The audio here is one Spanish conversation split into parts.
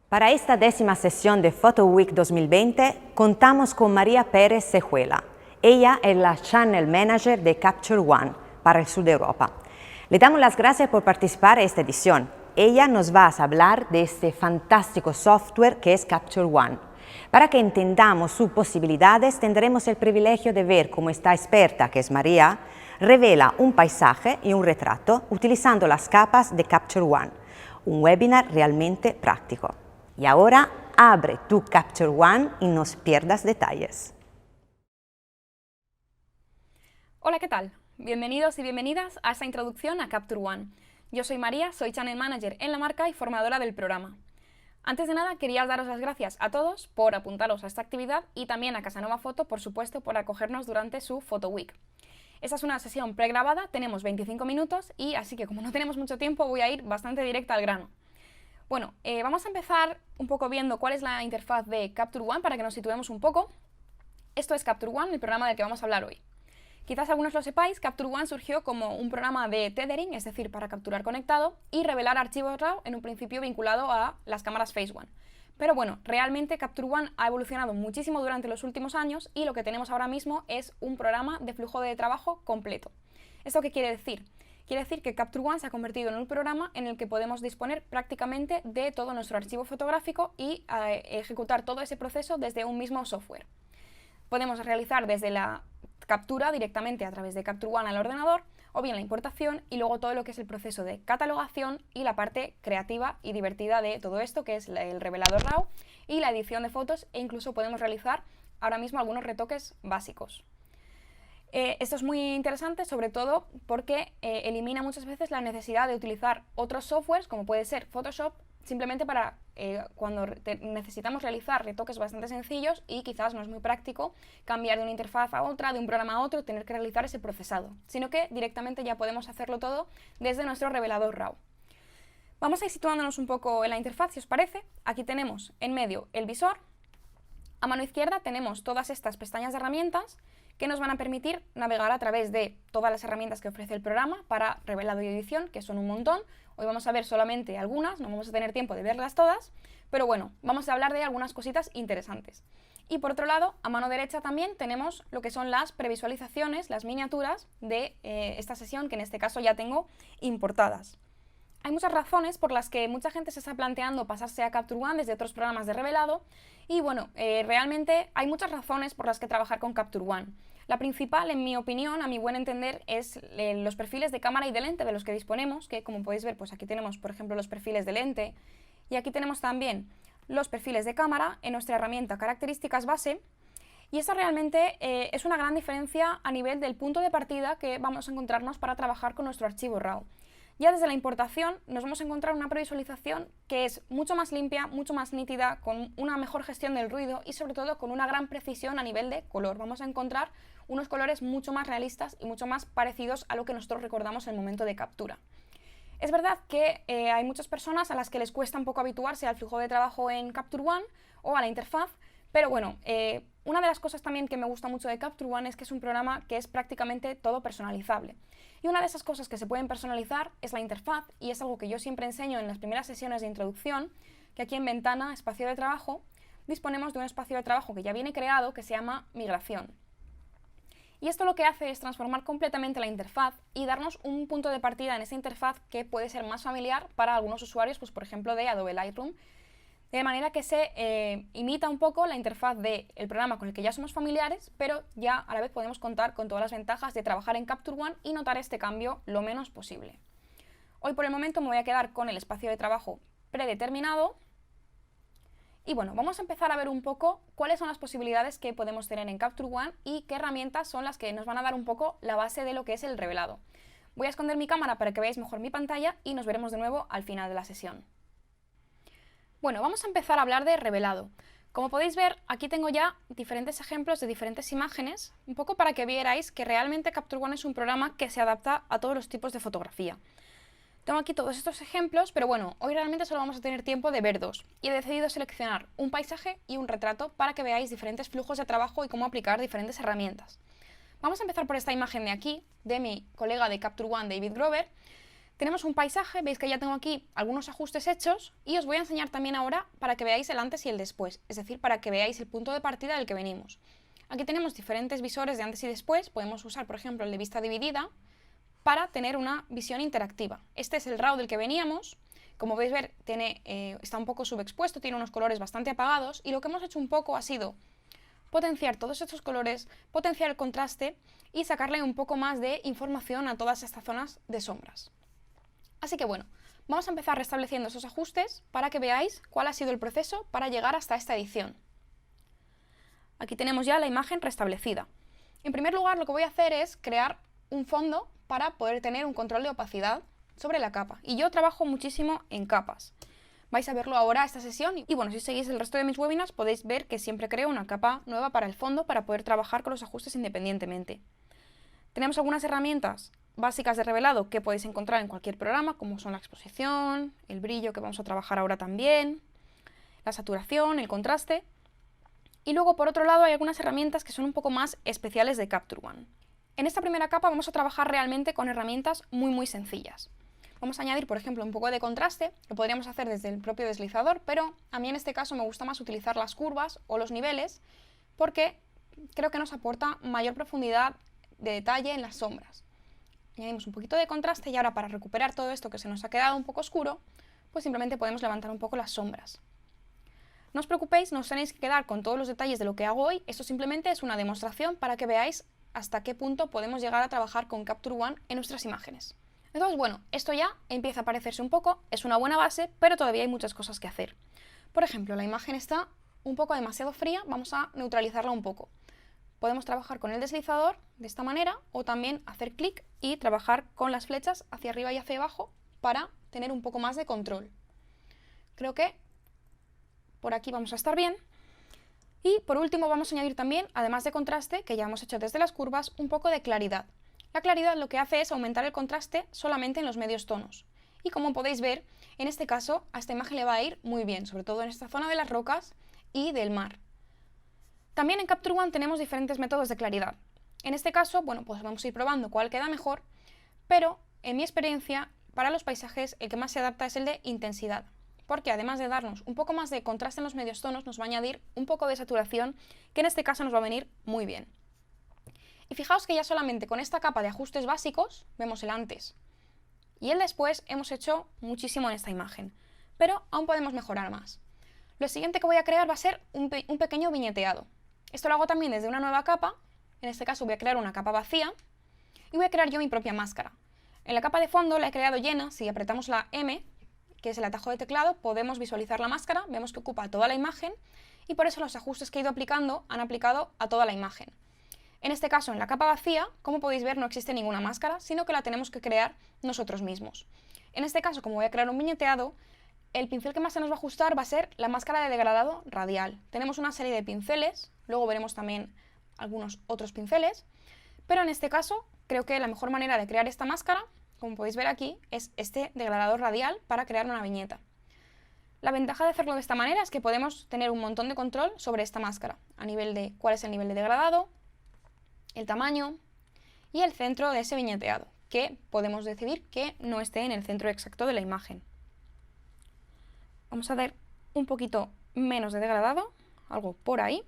Para esta 10ª sesión de Photo Week 2020 contamos con María Pérez Cejuela. Ella es la Channel Manager de Capture One para el sur de Europa. Le damos las gracias por participar en esta edición. Ella nos va a hablar de este fantástico software que es Capture One. Para que entendamos sus posibilidades, tendremos el privilegio de ver cómo esta experta, que es María, revela un paisaje y un retrato utilizando las capas de Capture One. Un webinar realmente práctico. Y ahora abre tu Capture One y no pierdas detalles. Hola, ¿qué tal? Bienvenidos y bienvenidas a esta introducción a Capture One. Yo soy María, soy Channel Manager en la marca y formadora del programa. Antes de nada, quería daros las gracias a todos por apuntaros a esta actividad y también a Casanova Foto, por supuesto, por acogernos durante su Photo Week. Esta es una sesión pregrabada, tenemos 25 minutos y así que como no tenemos mucho tiempo voy a ir bastante directa al grano. Bueno, vamos a empezar un poco viendo cuál es la interfaz de Capture One para que nos situemos un poco. Esto es Capture One, el programa del que vamos a hablar hoy. Quizás algunos lo sepáis, Capture One surgió como un programa de tethering, es decir, para capturar conectado y revelar archivos RAW en un principio vinculado a las cámaras Phase One. Pero bueno, realmente Capture One ha evolucionado muchísimo durante los últimos años y lo que tenemos ahora mismo es un programa de flujo de trabajo completo. ¿Esto qué quiere decir? Quiere decir que Capture One se ha convertido en un programa en el que podemos disponer prácticamente de todo nuestro archivo fotográfico y ejecutar todo ese proceso desde un mismo software. Podemos realizar desde la captura directamente a través de Capture One al ordenador, o bien la importación y luego todo lo que es el proceso de catalogación y la parte creativa y divertida de todo esto, que es el revelador RAW y la edición de fotos, e incluso podemos realizar ahora mismo algunos retoques básicos. Esto es muy interesante, sobre todo porque elimina muchas veces la necesidad de utilizar otros softwares, como puede ser Photoshop, simplemente para cuando necesitamos realizar retoques bastante sencillos y quizás no es muy práctico cambiar de una interfaz a otra, de un programa a otro, tener que realizar ese procesado, sino que directamente ya podemos hacerlo todo desde nuestro revelador RAW. Vamos a ir situándonos un poco en la interfaz, si os parece. Aquí tenemos en medio el visor. A mano izquierda tenemos todas estas pestañas de herramientas que nos van a permitir navegar a través de todas las herramientas que ofrece el programa para revelado y edición, que son un montón. Hoy vamos a ver solamente algunas, no vamos a tener tiempo de verlas todas, pero bueno, vamos a hablar de algunas cositas interesantes. Y por otro lado, a mano derecha también tenemos lo que son las previsualizaciones, las miniaturas de esta sesión, que en este caso ya tengo importadas. Hay muchas razones por las que mucha gente se está planteando pasarse a Capture One desde otros programas de revelado y bueno, realmente hay muchas razones por las que trabajar con Capture One. La principal, en mi opinión, a mi buen entender, es los perfiles de cámara y de lente de los que disponemos, que como podéis ver, pues aquí tenemos, por ejemplo, los perfiles de lente y aquí tenemos también los perfiles de cámara en nuestra herramienta Características Base. Y esto realmente es una gran diferencia a nivel del punto de partida que vamos a encontrarnos para trabajar con nuestro archivo RAW. Ya desde la importación nos vamos a encontrar una previsualización que es mucho más limpia, mucho más nítida, con una mejor gestión del ruido y sobre todo con una gran precisión a nivel de color. Vamos a encontrar unos colores mucho más realistas y mucho más parecidos a lo que nosotros recordamos en el momento de captura. Es verdad que hay muchas personas a las que les cuesta un poco habituarse al flujo de trabajo en Capture One o a la interfaz, pero bueno, una de las cosas también que me gusta mucho de Capture One es que es un programa que es prácticamente todo personalizable. Y una de esas cosas que se pueden personalizar es la interfaz, y es algo que yo siempre enseño en las primeras sesiones de introducción, que aquí en Ventana, Espacio de Trabajo, disponemos de un espacio de trabajo que ya viene creado, que se llama Migración. Y esto lo que hace es transformar completamente la interfaz y darnos un punto de partida en esa interfaz que puede ser más familiar para algunos usuarios, pues por ejemplo de Adobe Lightroom, de manera que se imita un poco la interfaz del programa con el que ya somos familiares, pero ya a la vez podemos contar con todas las ventajas de trabajar en Capture One y notar este cambio lo menos posible. Hoy por el momento me voy a quedar con el espacio de trabajo predeterminado. Y bueno, vamos a empezar a ver un poco cuáles son las posibilidades que podemos tener en Capture One y qué herramientas son las que nos van a dar un poco la base de lo que es el revelado. Voy a esconder mi cámara para que veáis mejor mi pantalla y nos veremos de nuevo al final de la sesión. Bueno, vamos a empezar a hablar de revelado. Como podéis ver, aquí tengo ya diferentes ejemplos de diferentes imágenes, un poco para que vierais que realmente Capture One es un programa que se adapta a todos los tipos de fotografía. Tengo aquí todos estos ejemplos, pero bueno, hoy realmente solo vamos a tener tiempo de ver dos, y he decidido seleccionar un paisaje y un retrato para que veáis diferentes flujos de trabajo y cómo aplicar diferentes herramientas. Vamos a empezar por esta imagen de aquí, de mi colega de Capture One, David Grover, Tenemos un paisaje, veis que ya tengo aquí algunos ajustes hechos y os voy a enseñar también ahora para que veáis el antes y el después, es decir, para que veáis el punto de partida del que venimos. Aquí tenemos diferentes visores de antes y después, podemos usar por ejemplo el de vista dividida para tener una visión interactiva. Este es el RAW del que veníamos, como podéis ver está un poco subexpuesto, tiene unos colores bastante apagados y lo que hemos hecho un poco ha sido potenciar todos estos colores, potenciar el contraste y sacarle un poco más de información a todas estas zonas de sombras. Así que bueno, vamos a empezar restableciendo esos ajustes para que veáis cuál ha sido el proceso para llegar hasta esta edición. Aquí tenemos ya la imagen restablecida. En primer lugar, lo que voy a hacer es crear un fondo para poder tener un control de opacidad sobre la capa. Y yo trabajo muchísimo en capas. Vais a verlo ahora esta sesión y bueno, si seguís el resto de mis webinars podéis ver que siempre creo una capa nueva para el fondo para poder trabajar con los ajustes independientemente. Tenemos algunas herramientas básicas de revelado que podéis encontrar en cualquier programa, como son la exposición, el brillo que vamos a trabajar ahora también, la saturación, el contraste. Y luego por otro lado hay algunas herramientas que son un poco más especiales de Capture One. En esta primera capa vamos a trabajar realmente con herramientas muy sencillas. Vamos a añadir por ejemplo un poco de contraste, que podríamos hacer desde el propio deslizador, pero a mí en este caso me gusta más utilizar las curvas o los niveles porque creo que nos aporta mayor profundidad de detalle en las sombras. Añadimos un poquito de contraste y ahora para recuperar todo esto que se nos ha quedado un poco oscuro, pues simplemente podemos levantar un poco las sombras. No os preocupéis, no os tenéis que quedar con todos los detalles de lo que hago hoy, esto simplemente es una demostración para que veáis hasta qué punto podemos llegar a trabajar con Capture One en nuestras imágenes. Entonces bueno, esto ya empieza a parecerse un poco, es una buena base, pero todavía hay muchas cosas que hacer. Por ejemplo, la imagen está un poco demasiado fría, vamos a neutralizarla un poco. Podemos trabajar con el deslizador de esta manera o también hacer clic y trabajar con las flechas hacia arriba y hacia abajo para tener un poco más de control. Creo que por aquí vamos a estar bien. Y por último vamos a añadir también, además de contraste, que ya hemos hecho desde las curvas, un poco de claridad. La claridad lo que hace es aumentar el contraste solamente en los medios tonos. Y como podéis ver, en este caso a esta imagen le va a ir muy bien, sobre todo en esta zona de las rocas y del mar. También en Capture One tenemos diferentes métodos de claridad. En este caso, bueno, pues vamos a ir probando cuál queda mejor, pero en mi experiencia, para los paisajes el que más se adapta es el de intensidad, porque además de darnos un poco más de contraste en los medios tonos, nos va a añadir un poco de saturación, que en este caso nos va a venir muy bien. Y fijaos que ya solamente con esta capa de ajustes básicos vemos el antes y el después hemos hecho muchísimo en esta imagen, pero aún podemos mejorar más. Lo siguiente que voy a crear va a ser un pequeño viñeteado. Esto lo hago también desde una nueva capa, en este caso voy a crear una capa vacía y voy a crear yo mi propia máscara. En la capa de fondo la he creado llena, si apretamos la M, que es el atajo de teclado, podemos visualizar la máscara, vemos que ocupa toda la imagen y por eso los ajustes que he ido aplicando han aplicado a toda la imagen. En este caso, en la capa vacía, como podéis ver, no existe ninguna máscara, sino que la tenemos que crear nosotros mismos. En este caso, como voy a crear un viñeteado, el pincel que más se nos va a ajustar va a ser la máscara de degradado radial. Tenemos una serie de pinceles, luego veremos también algunos otros pinceles, pero en este caso creo que la mejor manera de crear esta máscara, como podéis ver aquí, es este degradado radial para crear una viñeta. La ventaja de hacerlo de esta manera es que podemos tener un montón de control sobre esta máscara, a nivel de cuál es el nivel de degradado, el tamaño y el centro de ese viñeteado, que podemos decidir que no esté en el centro exacto de la imagen. Vamos a dar un poquito menos de degradado, algo por ahí.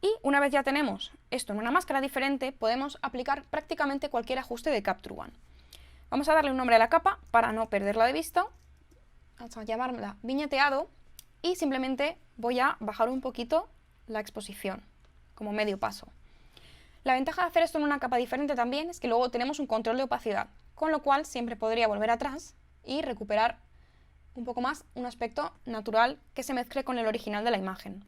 Y una vez ya tenemos esto en una máscara diferente, podemos aplicar prácticamente cualquier ajuste de Capture One. Vamos a darle un nombre a la capa para no perderla de vista. Vamos a llamarla viñeteado y simplemente voy a bajar un poquito la exposición, como medio paso. La ventaja de hacer esto en una capa diferente también es que luego tenemos un control de opacidad, con lo cual siempre podría volver atrás y recuperar un poco más un aspecto natural que se mezcle con el original de la imagen.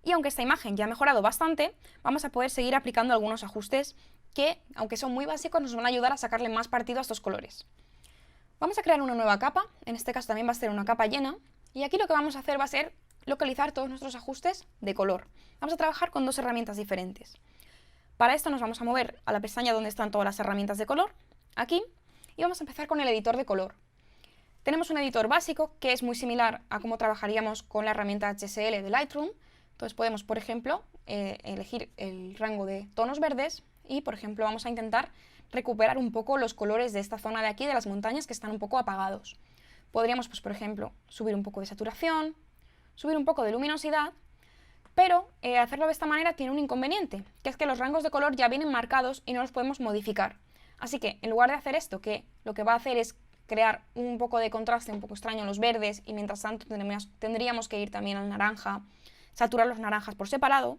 Y aunque esta imagen ya ha mejorado bastante, vamos a poder seguir aplicando algunos ajustes que, aunque son muy básicos, nos van a ayudar a sacarle más partido a estos colores. Vamos a crear una nueva capa, en este caso también va a ser una capa llena, y aquí lo que vamos a hacer va a ser localizar todos nuestros ajustes de color. Vamos a trabajar con dos herramientas diferentes. Para esto nos vamos a mover a la pestaña donde están todas las herramientas de color, aquí, y vamos a empezar con el editor de color. Tenemos un editor básico que es muy similar a cómo trabajaríamos con la herramienta HSL de Lightroom. Entonces podemos, por ejemplo, elegir el rango de tonos verdes y, por ejemplo, vamos a intentar recuperar un poco los colores de esta zona de aquí, de las montañas, que están un poco apagados. Podríamos, pues, por ejemplo, subir un poco de saturación, subir un poco de luminosidad, pero hacerlo de esta manera tiene un inconveniente, que es que los rangos de color ya vienen marcados y no los podemos modificar. Así que, en lugar de hacer esto, que lo que va a hacer es crear un poco de contraste un poco extraño en los verdes, y mientras tanto tendríamos que ir también al naranja, saturar los naranjas por separado,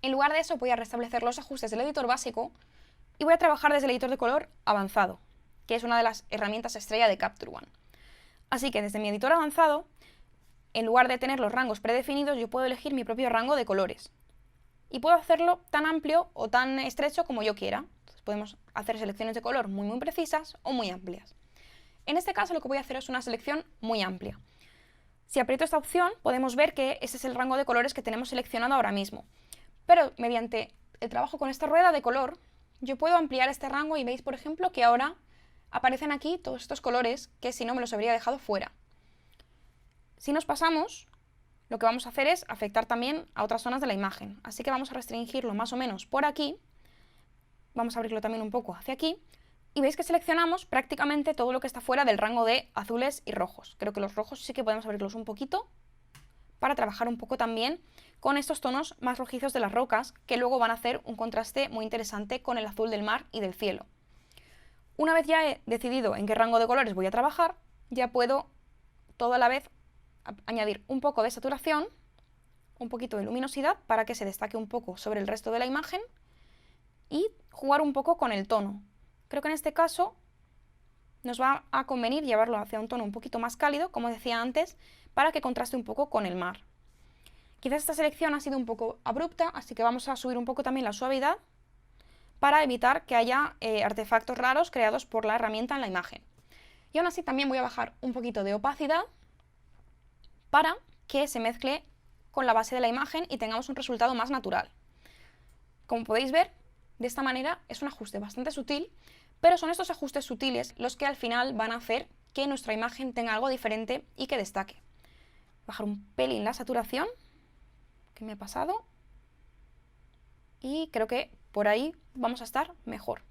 en lugar de eso voy a restablecer los ajustes del editor básico y voy a trabajar desde el editor de color avanzado, que es una de las herramientas estrella de Capture One. Así que desde mi editor avanzado, en lugar de tener los rangos predefinidos, yo puedo elegir mi propio rango de colores. Y puedo hacerlo tan amplio o tan estrecho como yo quiera. Entonces podemos hacer selecciones de color muy precisas o muy amplias. En este caso lo que voy a hacer es una selección muy amplia. Si aprieto esta opción, podemos ver que ese es el rango de colores que tenemos seleccionado ahora mismo. Pero mediante el trabajo con esta rueda de color, yo puedo ampliar este rango y veis, por ejemplo, que ahora aparecen aquí todos estos colores que si no me los habría dejado fuera. Si nos pasamos, lo que vamos a hacer es afectar también a otras zonas de la imagen. Así que vamos a restringirlo más o menos por aquí. Vamos a abrirlo también un poco hacia aquí. Y veis que seleccionamos prácticamente todo lo que está fuera del rango de azules y rojos. Creo que los rojos sí que podemos abrirlos un poquito para trabajar un poco también con estos tonos más rojizos de las rocas, que luego van a hacer un contraste muy interesante con el azul del mar y del cielo. Una vez ya he decidido en qué rango de colores voy a trabajar, ya puedo toda la vez añadir un poco de saturación, un poquito de luminosidad para que se destaque un poco sobre el resto de la imagen y jugar un poco con el tono. Creo que en este caso nos va a convenir llevarlo hacia un tono un poquito más cálido, como decía antes, para que contraste un poco con el mar. Quizás esta selección ha sido un poco abrupta, así que vamos a subir un poco también la suavidad para evitar que haya artefactos raros creados por la herramienta en la imagen. Y aún así también voy a bajar un poquito de opacidad para que se mezcle con la base de la imagen y tengamos un resultado más natural. Como podéis ver, de esta manera es un ajuste bastante sutil, pero son estos ajustes sutiles los que al final van a hacer que nuestra imagen tenga algo diferente y que destaque. Bajar un pelín la saturación, que me ha pasado, y creo que por ahí vamos a estar mejor.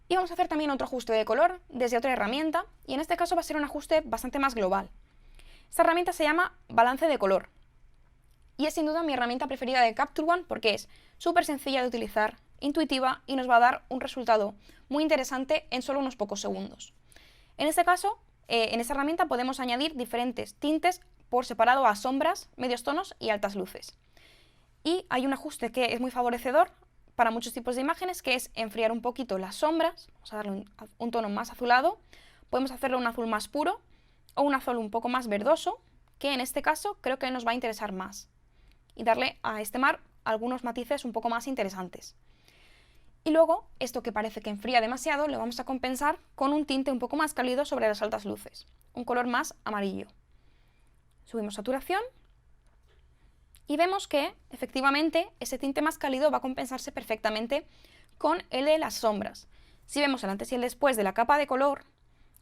Y vamos a hacer también otro ajuste de color desde otra herramienta, y en este caso va a ser un ajuste bastante más global. Esta herramienta se llama balance de color, y es sin duda mi herramienta preferida de Capture One porque es súper sencilla de utilizar, intuitiva y nos va a dar un resultado muy interesante en solo unos pocos segundos. En este caso, en esta herramienta podemos añadir diferentes tintes por separado a sombras, medios tonos y altas luces. Y hay un ajuste que es muy favorecedor para muchos tipos de imágenes, que es enfriar un poquito las sombras. Vamos a darle un tono más azulado, podemos hacerle un azul más puro o un azul un poco más verdoso, que en este caso creo que nos va a interesar más, y darle a este mar algunos matices un poco más interesantes. Y luego, esto que parece que enfría demasiado, lo vamos a compensar con un tinte un poco más cálido sobre las altas luces, un color más amarillo. Subimos saturación y vemos que, efectivamente, ese tinte más cálido va a compensarse perfectamente con el de las sombras. Si vemos el antes y el después de la capa de color,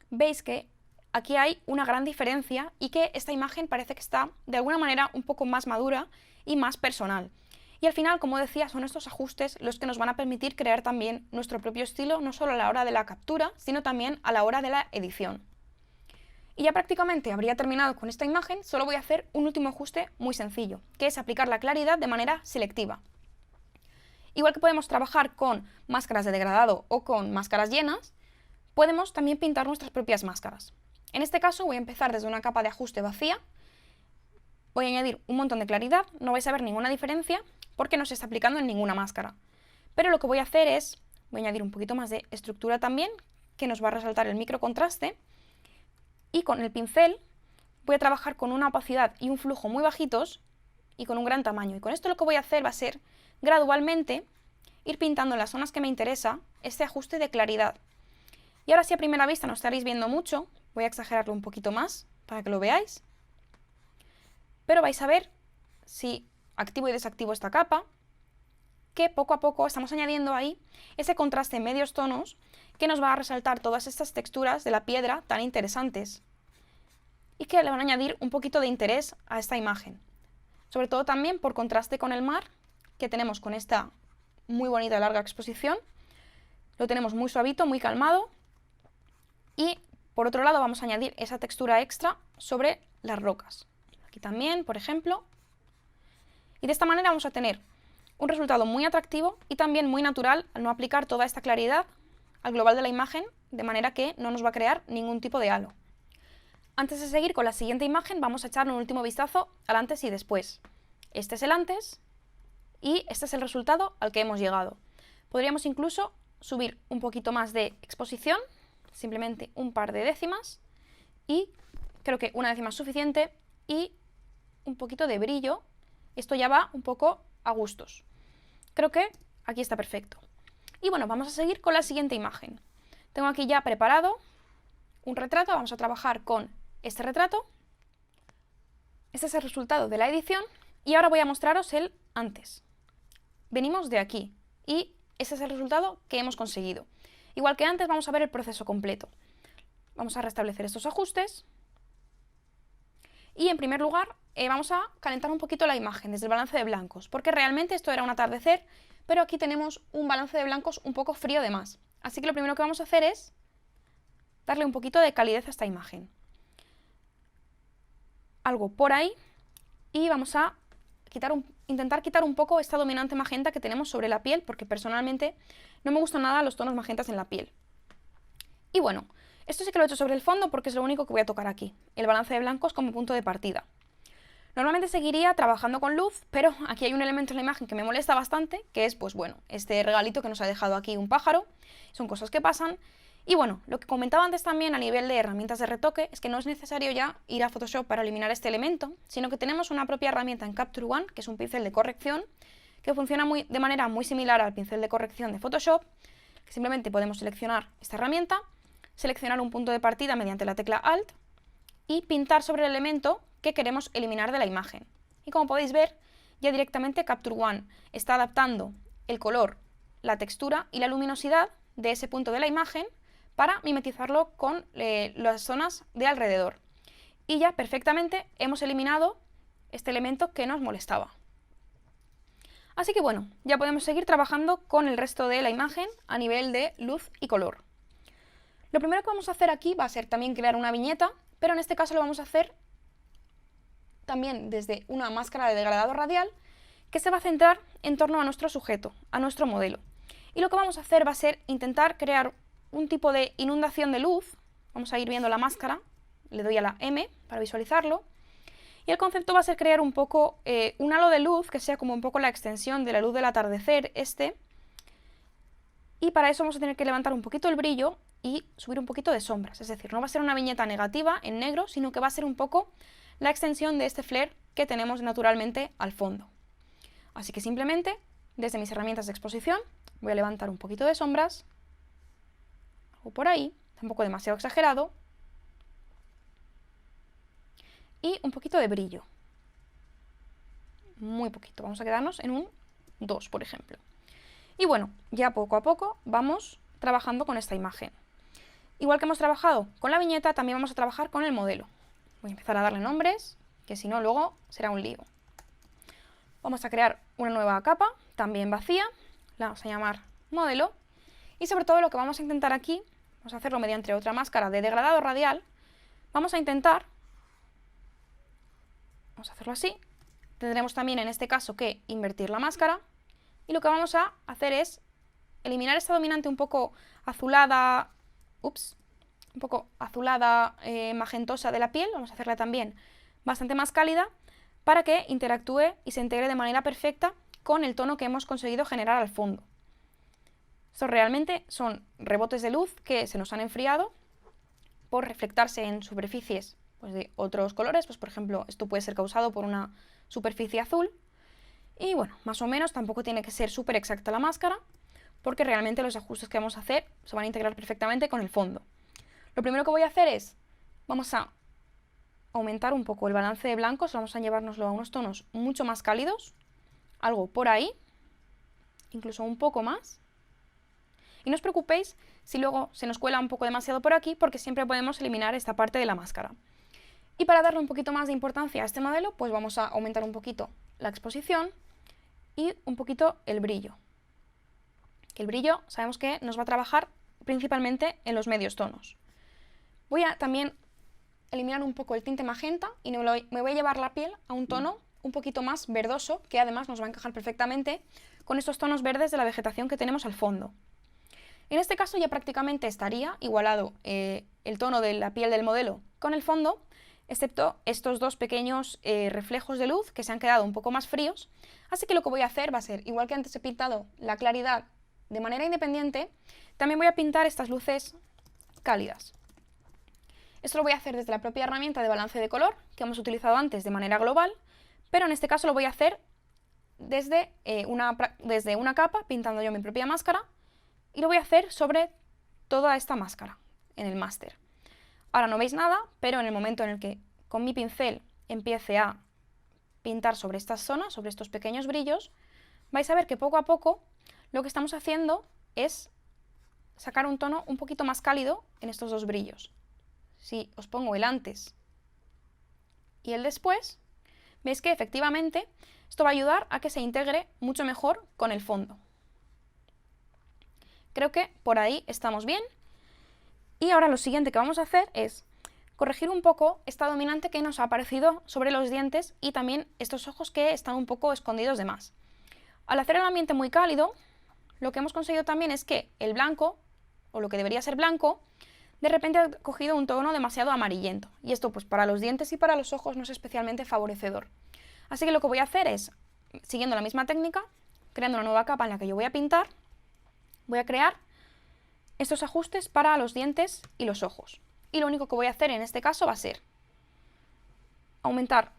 veis que aquí hay una gran diferencia y que esta imagen parece que está, de alguna manera, un poco más madura y más personal. Y al final, como decía, son estos ajustes los que nos van a permitir crear también nuestro propio estilo, no solo a la hora de la captura, sino también a la hora de la edición. Y ya prácticamente habría terminado con esta imagen, solo voy a hacer un último ajuste muy sencillo, que es aplicar la claridad de manera selectiva. Igual que podemos trabajar con máscaras de degradado o con máscaras llenas, podemos también pintar nuestras propias máscaras. En este caso voy a empezar desde una capa de ajuste vacía, voy a añadir un montón de claridad, no vais a ver ninguna diferencia porque no se está aplicando en ninguna máscara. Pero lo que voy a hacer es, voy a añadir un poquito más de estructura también, que nos va a resaltar el micro contraste, y con el pincel voy a trabajar con una opacidad y un flujo muy bajitos y con un gran tamaño. Y con esto lo que voy a hacer va a ser gradualmente ir pintando en las zonas que me interesa este ajuste de claridad. Y ahora sí, a primera vista no estaréis viendo mucho, voy a exagerarlo un poquito más para que lo veáis, pero vais a ver, si activo y desactivo esta capa, que poco a poco estamos añadiendo ahí ese contraste en medios tonos que nos va a resaltar todas estas texturas de la piedra tan interesantes y que le van a añadir un poquito de interés a esta imagen, sobre todo también por contraste con el mar que tenemos con esta muy bonita larga exposición, lo tenemos muy suavito, muy calmado. Y por otro lado vamos a añadir esa textura extra sobre las rocas. Aquí también, por ejemplo. Y de esta manera vamos a tener un resultado muy atractivo y también muy natural al no aplicar toda esta claridad al global de la imagen, de manera que no nos va a crear ningún tipo de halo. Antes de seguir con la siguiente imagen, vamos a echar un último vistazo al antes y después. Este es el antes y este es el resultado al que hemos llegado. Podríamos incluso subir un poquito más de exposición, simplemente un par de décimas, y creo que una décima es suficiente, y un poquito de brillo. Esto ya va un poco a gustos. Creo que aquí está perfecto. Y bueno, vamos a seguir con la siguiente imagen. Tengo aquí ya preparado un retrato, vamos a trabajar con este retrato. Este es el resultado de la edición y ahora voy a mostraros el antes. Venimos de aquí y ese es el resultado que hemos conseguido. Igual que antes, vamos a ver el proceso completo. Vamos a restablecer estos ajustes y en primer lugar vamos a calentar un poquito la imagen desde el balance de blancos, porque realmente esto era un atardecer, pero aquí tenemos un balance de blancos un poco frío de más. Así que lo primero que vamos a hacer es darle un poquito de calidez a esta imagen. Algo por ahí y vamos a intentar quitar un poco esta dominante magenta que tenemos sobre la piel, porque personalmente no me gustan nada los tonos magentas en la piel. Y bueno, esto sí que lo he hecho sobre el fondo porque es lo único que voy a tocar aquí, el balance de blancos como punto de partida. Normalmente seguiría trabajando con luz, pero aquí hay un elemento en la imagen que me molesta bastante, que es, pues bueno, este regalito que nos ha dejado aquí un pájaro. Son cosas que pasan. Y bueno, lo que comentaba antes también a nivel de herramientas de retoque es que no es necesario ya ir a Photoshop para eliminar este elemento, sino que tenemos una propia herramienta en Capture One, que es un pincel de corrección, que funciona de manera muy similar al pincel de corrección de Photoshop, que simplemente podemos seleccionar esta herramienta, seleccionar un punto de partida mediante la tecla Alt y pintar sobre el elemento que queremos eliminar de la imagen. Y como podéis ver, ya directamente Capture One está adaptando el color, la textura y la luminosidad de ese punto de la imagen para mimetizarlo con las zonas de alrededor. Y ya perfectamente hemos eliminado este elemento que nos molestaba. Así que bueno, ya podemos seguir trabajando con el resto de la imagen a nivel de luz y color. Lo primero que vamos a hacer aquí va a ser también crear una viñeta, pero en este caso lo vamos a hacer también desde una máscara de degradado radial que se va a centrar en torno a nuestro sujeto, a nuestro modelo. Y lo que vamos a hacer va a ser intentar crear un tipo de inundación de luz. Vamos a ir viendo la máscara, le doy a la M para visualizarlo. Y el concepto va a ser crear un poco un halo de luz que sea como un poco la extensión de la luz del atardecer y para eso vamos a tener que levantar un poquito el brillo y subir un poquito de sombras. Es decir, no va a ser una viñeta negativa en negro, sino que va a ser un poco la extensión de este flare que tenemos naturalmente al fondo. Así que simplemente, desde mis herramientas de exposición, voy a levantar un poquito de sombras, algo por ahí, tampoco demasiado exagerado, y un poquito de brillo. Muy poquito, vamos a quedarnos en un 2, por ejemplo. Y bueno, ya poco a poco vamos trabajando con esta imagen. Igual que hemos trabajado con la viñeta, también vamos a trabajar con el modelo. Voy a empezar a darle nombres, que si no luego será un lío. Vamos a crear una nueva capa, también vacía, la vamos a llamar modelo, y sobre todo lo que vamos a intentar aquí, vamos a hacerlo mediante otra máscara de degradado radial, vamos a intentar, vamos a hacerlo así, tendremos también en este caso que invertir la máscara, y lo que vamos a hacer es eliminar esta dominante un poco azulada, magentosa de la piel, vamos a hacerla también bastante más cálida, para que interactúe y se integre de manera perfecta con el tono que hemos conseguido generar al fondo. Estos realmente son rebotes de luz que se nos han enfriado por reflectarse en superficies pues, de otros colores, pues por ejemplo esto puede ser causado por una superficie azul y bueno, más o menos tampoco tiene que ser súper exacta la máscara porque realmente los ajustes que vamos a hacer se van a integrar perfectamente con el fondo. Lo primero que voy a hacer es, vamos a aumentar un poco el balance de blancos, vamos a llevárnoslo a unos tonos mucho más cálidos, algo por ahí, incluso un poco más. Y no os preocupéis si luego se nos cuela un poco demasiado por aquí, porque siempre podemos eliminar esta parte de la máscara. Y para darle un poquito más de importancia a este modelo, pues vamos a aumentar un poquito la exposición y un poquito el brillo. que el brillo sabemos que nos va a trabajar principalmente en los medios tonos. Voy a también eliminar un poco el tinte magenta y me voy a llevar la piel a un tono un poquito más verdoso, que además nos va a encajar perfectamente con estos tonos verdes de la vegetación que tenemos al fondo. En este caso ya prácticamente estaría igualado el tono de la piel del modelo con el fondo, excepto estos dos pequeños reflejos de luz que se han quedado un poco más fríos, así que lo que voy a hacer va a ser, igual que antes he pintado la claridad de manera independiente, también voy a pintar estas luces cálidas. Esto lo voy a hacer desde la propia herramienta de balance de color que hemos utilizado antes de manera global, pero en este caso lo voy a hacer desde una capa, pintando yo mi propia máscara, y lo voy a hacer sobre toda esta máscara, en el máster. Ahora no veis nada, pero en el momento en el que con mi pincel empiece a pintar sobre estas zonas, sobre estos pequeños brillos, vais a ver que poco a poco lo que estamos haciendo es sacar un tono un poquito más cálido en estos dos brillos. Si os pongo el antes y el después, veis que efectivamente esto va a ayudar a que se integre mucho mejor con el fondo. Creo que por ahí estamos bien. Y ahora lo siguiente que vamos a hacer es corregir un poco esta dominante que nos ha aparecido sobre los dientes y también estos ojos que están un poco escondidos de más. Al hacer el ambiente muy cálido, lo que hemos conseguido también es que el blanco, o lo que debería ser blanco, de repente ha cogido un tono demasiado amarillento. Y esto pues para los dientes y para los ojos no es especialmente favorecedor. Así que lo que voy a hacer es, siguiendo la misma técnica, creando una nueva capa en la que yo voy a pintar, voy a crear estos ajustes para los dientes y los ojos. Y lo único que voy a hacer en este caso va a ser aumentar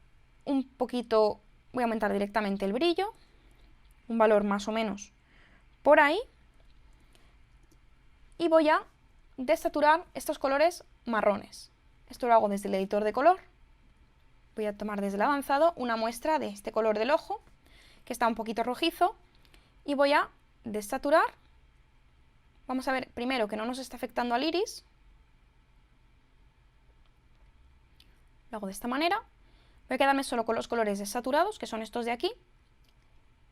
un poquito, voy a aumentar directamente el brillo, un valor más o menos por ahí, y voy a desaturar estos colores marrones. Esto lo hago desde el editor de color. Voy a tomar desde el avanzado una muestra de este color del ojo, que está un poquito rojizo, y voy a desaturar. Vamos a ver primero que no nos está afectando al iris. Lo hago de esta manera. Voy a quedarme solo con los colores desaturados, que son estos de aquí,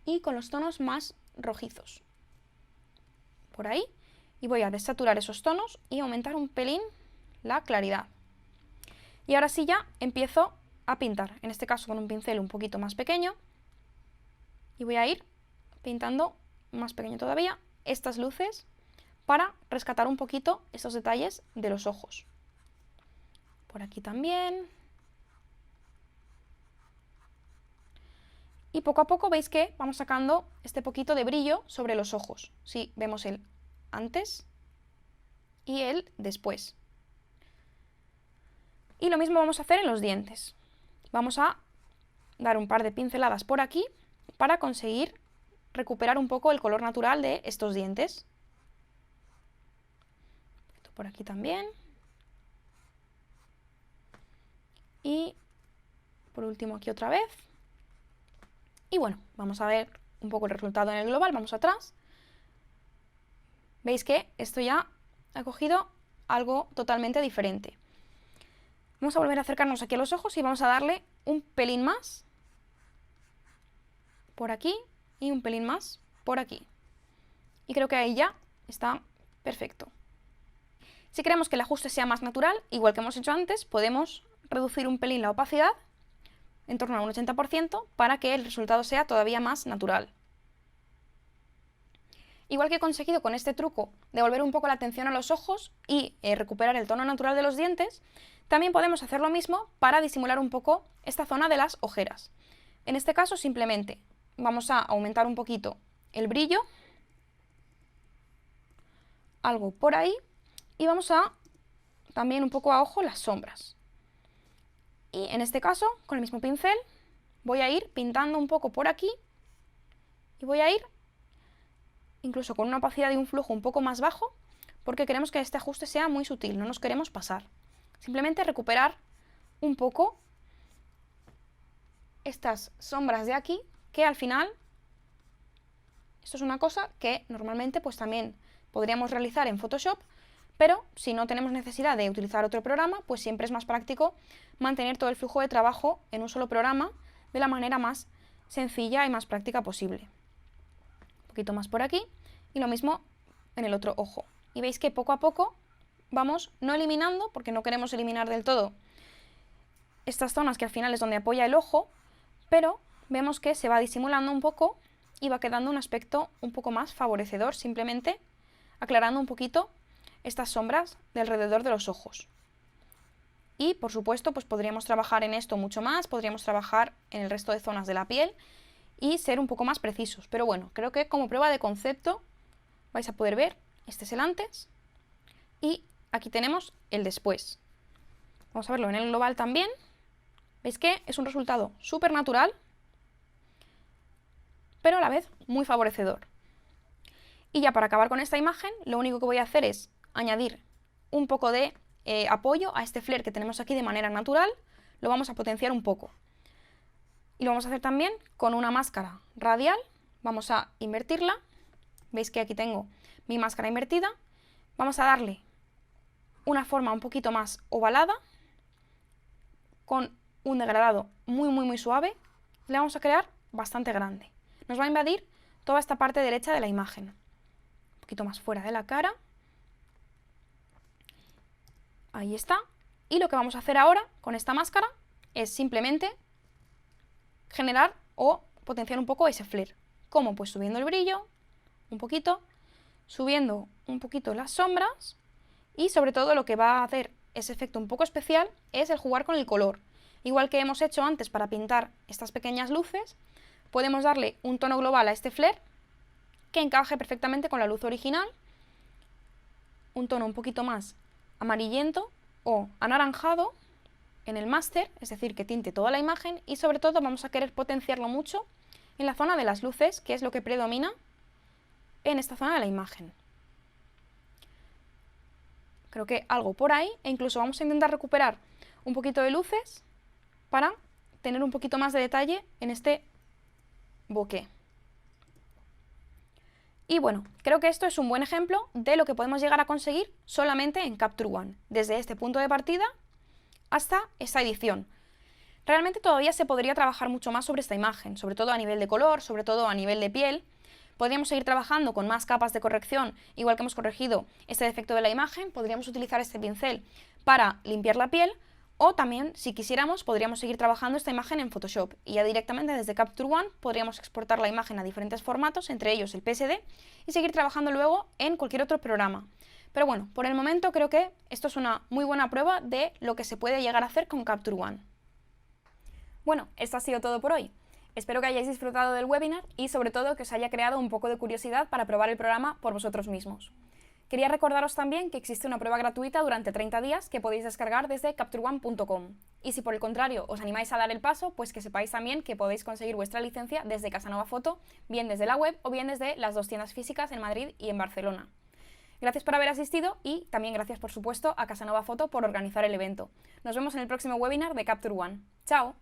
y con los tonos más rojizos. Por ahí. Y voy a desaturar esos tonos y aumentar un pelín la claridad. Y ahora sí ya empiezo a pintar, en este caso con un pincel un poquito más pequeño, y voy a ir pintando más pequeño todavía estas luces para rescatar un poquito estos detalles de los ojos. Por aquí también. Y poco a poco veis que vamos sacando este poquito de brillo sobre los ojos. Sí, vemos el antes y el después. Y lo mismo vamos a hacer en los dientes. Vamos a dar un par de pinceladas por aquí para conseguir recuperar un poco el color natural de estos dientes. Esto por aquí también. Y por último aquí otra vez. Y bueno, vamos a ver un poco el resultado en el global. Vamos atrás. Veis que esto ya ha cogido algo totalmente diferente. Vamos a volver a acercarnos aquí a los ojos y vamos a darle un pelín más por aquí y un pelín más por aquí. Y creo que ahí ya está perfecto. Si queremos que el ajuste sea más natural, igual que hemos hecho antes, podemos reducir un pelín la opacidad, en torno a un 80%, para que el resultado sea todavía más natural. Igual que he conseguido con este truco devolver un poco la atención a los ojos y recuperar el tono natural de los dientes, también podemos hacer lo mismo para disimular un poco esta zona de las ojeras. En este caso simplemente vamos a aumentar un poquito el brillo, algo por ahí, y vamos a también un poco a ojo las sombras. Y en este caso, con el mismo pincel, voy a ir pintando un poco por aquí y voy a ir incluso con una opacidad y un flujo un poco más bajo, porque queremos que este ajuste sea muy sutil, no nos queremos pasar. Simplemente recuperar un poco estas sombras de aquí, que al final, esto es una cosa que normalmente pues también podríamos realizar en Photoshop, pero si no tenemos necesidad de utilizar otro programa, pues siempre es más práctico mantener todo el flujo de trabajo en un solo programa de la manera más sencilla y más práctica posible. Un poquito más por aquí, y lo mismo en el otro ojo. Y veis que poco a poco vamos no eliminando, porque no queremos eliminar del todo estas zonas que al final es donde apoya el ojo, pero vemos que se va disimulando un poco y va quedando un aspecto un poco más favorecedor, simplemente aclarando un poquito estas sombras de alrededor de los ojos. Y por supuesto, pues podríamos trabajar en esto mucho más, podríamos trabajar en el resto de zonas de la piel y ser un poco más precisos. Pero bueno, creo que como prueba de concepto vais a poder ver, este es el antes y aquí tenemos el después. Vamos a verlo en el global también. Veis que es un resultado súper natural, pero a la vez muy favorecedor. Y ya para acabar con esta imagen, lo único que voy a hacer es añadir un poco de apoyo a este flare que tenemos aquí de manera natural, lo vamos a potenciar un poco. Y lo vamos a hacer también con una máscara radial, vamos a invertirla, veis que aquí tengo mi máscara invertida, vamos a darle una forma un poquito más ovalada, con un degradado muy suave, le vamos a crear bastante grande. Nos va a invadir toda esta parte derecha de la imagen, un poquito más fuera de la cara. Ahí está. Y lo que vamos a hacer ahora con esta máscara es simplemente generar o potenciar un poco ese flare. ¿Cómo? Pues subiendo el brillo un poquito, subiendo un poquito las sombras y sobre todo lo que va a hacer ese efecto un poco especial es el jugar con el color. Igual que hemos hecho antes para pintar estas pequeñas luces, podemos darle un tono global a este flare que encaje perfectamente con la luz original, un tono un poquito más amarillento o anaranjado en el máster, es decir, que tinte toda la imagen, y sobre todo vamos a querer potenciarlo mucho en la zona de las luces, que es lo que predomina en esta zona de la imagen. Creo que algo por ahí, e incluso vamos a intentar recuperar un poquito de luces para tener un poquito más de detalle en este bokeh. Y bueno, creo que esto es un buen ejemplo de lo que podemos llegar a conseguir solamente en Capture One, desde este punto de partida hasta esta edición. Realmente todavía se podría trabajar mucho más sobre esta imagen, sobre todo a nivel de color, sobre todo a nivel de piel. Podríamos seguir trabajando con más capas de corrección, igual que hemos corregido este defecto de la imagen, podríamos utilizar este pincel para limpiar la piel, o también, si quisiéramos, podríamos seguir trabajando esta imagen en Photoshop y ya directamente desde Capture One podríamos exportar la imagen a diferentes formatos, entre ellos el PSD, y seguir trabajando luego en cualquier otro programa. Pero bueno, por el momento creo que esto es una muy buena prueba de lo que se puede llegar a hacer con Capture One. Bueno, esto ha sido todo por hoy. Espero que hayáis disfrutado del webinar y sobre todo que os haya creado un poco de curiosidad para probar el programa por vosotros mismos. Quería recordaros también que existe una prueba gratuita durante 30 días que podéis descargar desde captureone.com. Y si por el contrario os animáis a dar el paso, pues que sepáis también que podéis conseguir vuestra licencia desde Casanova Foto, bien desde la web o bien desde las 2 tiendas físicas en Madrid y en Barcelona. Gracias por haber asistido y también gracias por supuesto a Casanova Foto por organizar el evento. Nos vemos en el próximo webinar de Capture One. ¡Chao!